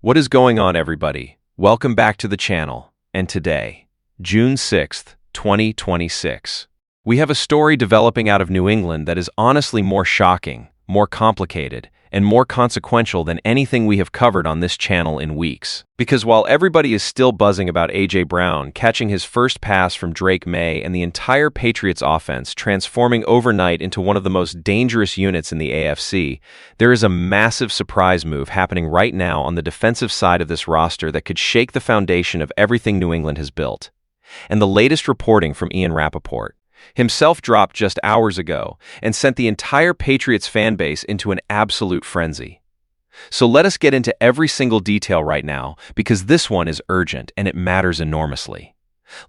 What is going on, everybody? Welcome back to the channel. And today, June 6th, 2026, we have a story developing out of New England that is honestly more shocking, more complicated, and more consequential than anything we have covered on this channel in weeks. Because while everybody is still buzzing about A.J. Brown catching his first pass from Drake May and the entire Patriots offense transforming overnight into one of the most dangerous units in the AFC, there is a massive surprise move happening right now on the defensive side of this roster that could shake the foundation of everything New England has built. And the latest reporting from Ian Rapoport himself dropped just hours ago and sent the entire Patriots fan base into an absolute frenzy. So let us get into every single detail right now, because this one is urgent and it matters enormously.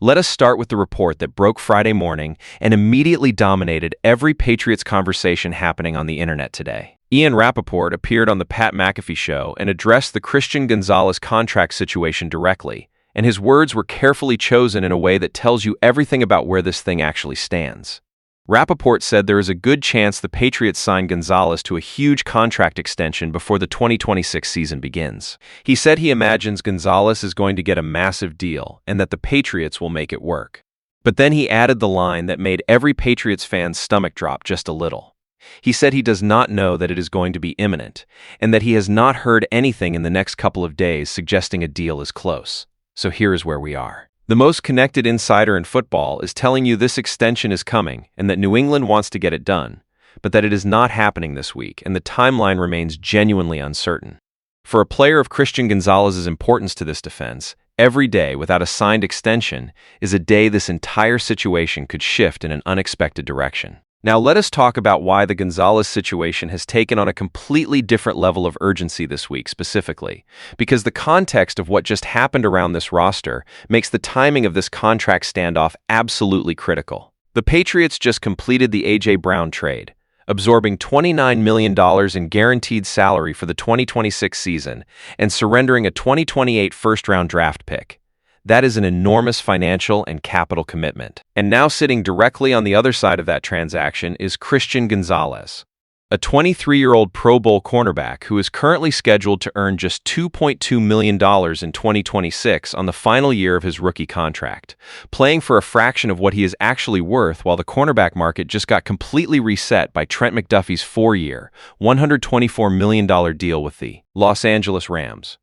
Let us start with the report that broke Friday morning and immediately dominated every Patriots conversation happening on the internet today. Ian Rapoport appeared on the Pat McAfee show and addressed the Christian Gonzalez contract situation directly, and his words were carefully chosen in a way that tells you everything about where this thing actually stands. Rapoport said there is a good chance the Patriots sign Gonzalez to a huge contract extension before the 2026 season begins. He said he imagines Gonzalez is going to get a massive deal and that the Patriots will make it work. But then he added the line that made every Patriots fan's stomach drop just a little. He said he does not know that it is going to be imminent, and that he has not heard anything in the next couple of days suggesting a deal is close. So here is where we are. The most connected insider in football is telling you this extension is coming and that New England wants to get it done, but that it is not happening this week and the timeline remains genuinely uncertain. For a player of Christian Gonzalez's importance to this defense, every day without a signed extension is a day this entire situation could shift in an unexpected direction. Now let us talk about why the Gonzalez situation has taken on a completely different level of urgency this week specifically, because the context of what just happened around this roster makes the timing of this contract standoff absolutely critical. The Patriots just completed the A.J. Brown trade, absorbing $29 million in guaranteed salary for the 2026 season and surrendering a 2028 first-round draft pick. That is an enormous financial and capital commitment. And now sitting directly on the other side of that transaction is Christian Gonzalez, a 23-year-old Pro Bowl cornerback who is currently scheduled to earn just $2.2 million in 2026 on the final year of his rookie contract, playing for a fraction of what he is actually worth while the cornerback market just got completely reset by Trent McDuffie's 4-year, $124 million deal with the Los Angeles Rams.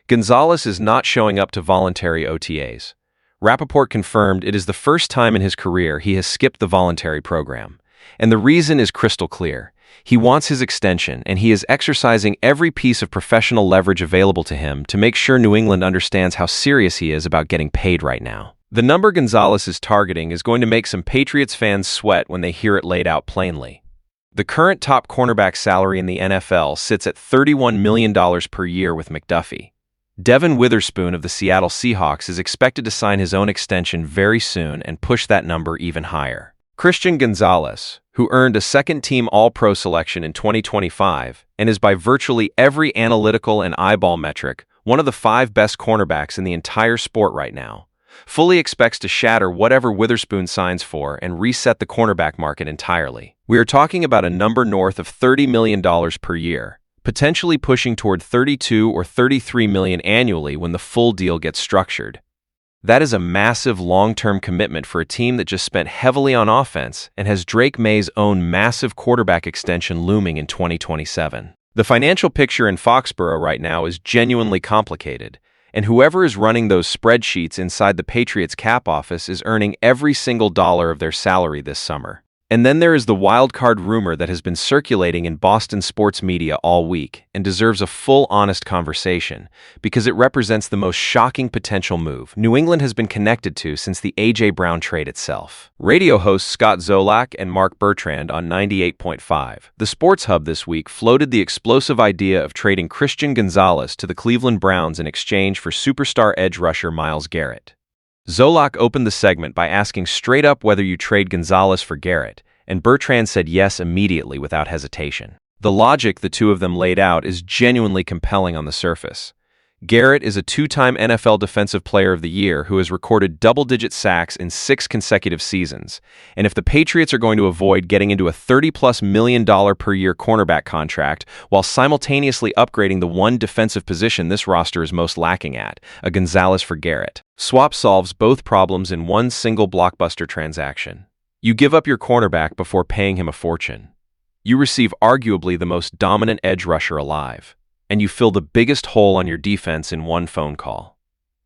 Gonzalez is not showing up to voluntary OTAs. Rapoport confirmed it is the first time in his career he has skipped the voluntary program. And the reason is crystal clear. He wants his extension, and he is exercising every piece of professional leverage available to him to make sure New England understands how serious he is about getting paid right now. The number Gonzalez is targeting is going to make some Patriots fans sweat when they hear it laid out plainly. The current top cornerback salary in the NFL sits at $31 million per year with McDuffie. Devin Witherspoon of the Seattle Seahawks is expected to sign his own extension very soon and push that number even higher. Christian Gonzalez, who earned a second-team All-Pro selection in 2025 and is by virtually every analytical and eyeball metric one of the 5 best cornerbacks in the entire sport right now, fully expects to shatter whatever Witherspoon signs for and reset the cornerback market entirely. We are talking about a number north of $30 million per year, potentially pushing toward $32 or $33 million annually when the full deal gets structured. That is a massive long-term commitment for a team that just spent heavily on offense and has Drake May's own massive quarterback extension looming in 2027. The financial picture in Foxborough right now is genuinely complicated, and whoever is running those spreadsheets inside the Patriots cap office is earning every single dollar of their salary this summer. And then there is the wildcard rumor that has been circulating in Boston sports media all week and deserves a full, honest conversation because it represents the most shocking potential move New England has been connected to since the A.J. Brown trade itself. Radio hosts Scott Zolak and Mark Bertrand on 98.5, the Sports Hub this week floated the explosive idea of trading Christian Gonzalez to the Cleveland Browns in exchange for superstar edge rusher Myles Garrett. Zolak opened the segment by asking straight up whether you trade Gonzalez for Garrett, and Bertrand said yes immediately without hesitation. The logic the two of them laid out is genuinely compelling on the surface. Garrett is a two-time NFL Defensive Player of the Year who has recorded double-digit sacks in 6 consecutive seasons. And if the Patriots are going to avoid getting into a $30+ million per year cornerback contract while simultaneously upgrading the one defensive position this roster is most lacking at, a Gonzalez for Garrett swap solves both problems in one single blockbuster transaction. You give up your cornerback before paying him a fortune. You receive arguably the most dominant edge rusher alive, and you fill the biggest hole on your defense in one phone call.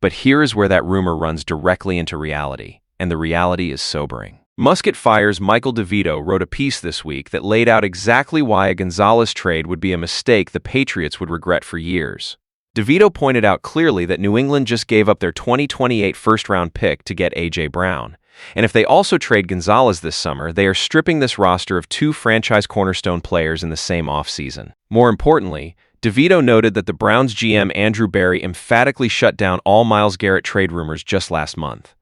But here is where that rumor runs directly into reality, and the reality is sobering. Musket Fire's Michael DeVito wrote a piece this week that laid out exactly why a Gonzalez trade would be a mistake the Patriots would regret for years. DeVito pointed out clearly that New England just gave up their 2028 first-round pick to get A.J. Brown. And if they also trade Gonzalez this summer, they are stripping this roster of 2 franchise cornerstone players in the same offseason. More importantly, DeVito noted that the Browns GM Andrew Berry emphatically shut down all Myles Garrett trade rumors just last month.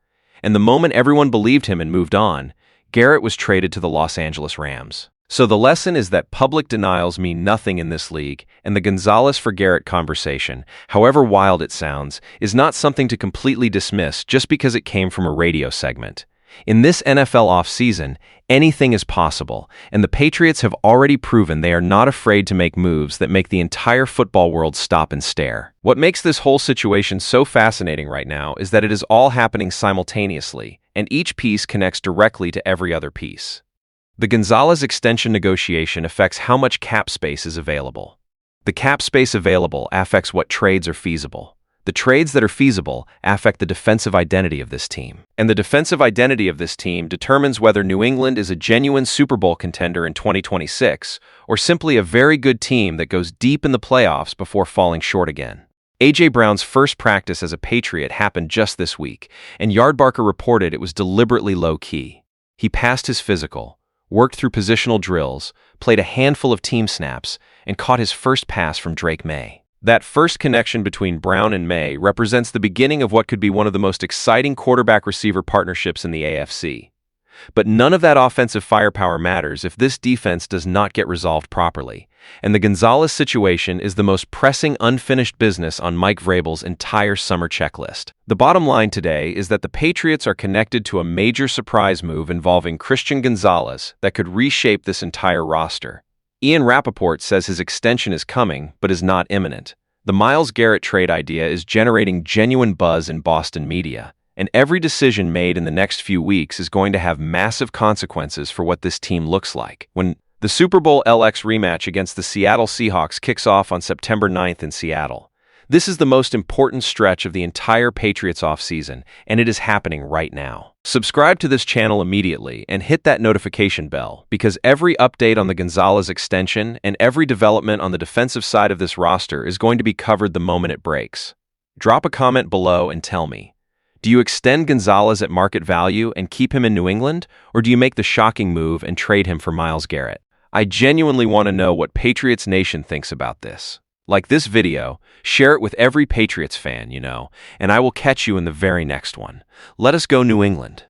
And the moment everyone believed him and moved on, Garrett was traded to the Los Angeles Rams. So the lesson is that public denials mean nothing in this league, and the Gonzalez for Garrett conversation, however wild it sounds, is not something to completely dismiss just because it came from a radio segment. In this NFL offseason, anything is possible, and the Patriots have already proven they are not afraid to make moves that make the entire football world stop and stare. What makes this whole situation so fascinating right now is that it is all happening simultaneously, and each piece connects directly to every other piece. The Gonzalez extension negotiation affects how much cap space is available. The cap space available affects what trades are feasible. The trades that are feasible affect the defensive identity of this team. And the defensive identity of this team determines whether New England is a genuine Super Bowl contender in 2026 or simply a very good team that goes deep in the playoffs before falling short again. A.J. Brown's first practice as a Patriot happened just this week, and Yardbarker reported it was deliberately low-key. He passed his physical, worked through positional drills, played a handful of team snaps, and caught his first pass from Drake May. That first connection between Brown and May represents the beginning of what could be one of the most exciting quarterback-receiver partnerships in the AFC. But none of that offensive firepower matters if this defense does not get resolved properly, and the Gonzalez situation is the most pressing unfinished business on Mike Vrabel's entire summer checklist. The bottom line today is that the Patriots are connected to a major surprise move involving Christian Gonzalez that could reshape this entire roster. Ian Rappaport says his extension is coming, but is not imminent. The Myles Garrett trade idea is generating genuine buzz in Boston media, and every decision made in the next few weeks is going to have massive consequences for what this team looks like. When the Super Bowl LX rematch against the Seattle Seahawks kicks off on September 9th in Seattle, this is the most important stretch of the entire Patriots offseason, and it is happening right now. Subscribe to this channel immediately and hit that notification bell because every update on the Gonzalez extension and every development on the defensive side of this roster is going to be covered the moment it breaks. Drop a comment below and tell me, do you extend Gonzalez at market value and keep him in New England, or do you make the shocking move and trade him for Myles Garrett? I genuinely want to know what Patriots Nation thinks about this. Like this video, share it with every Patriots fan, and I will catch you in the very next one. Let us go New England.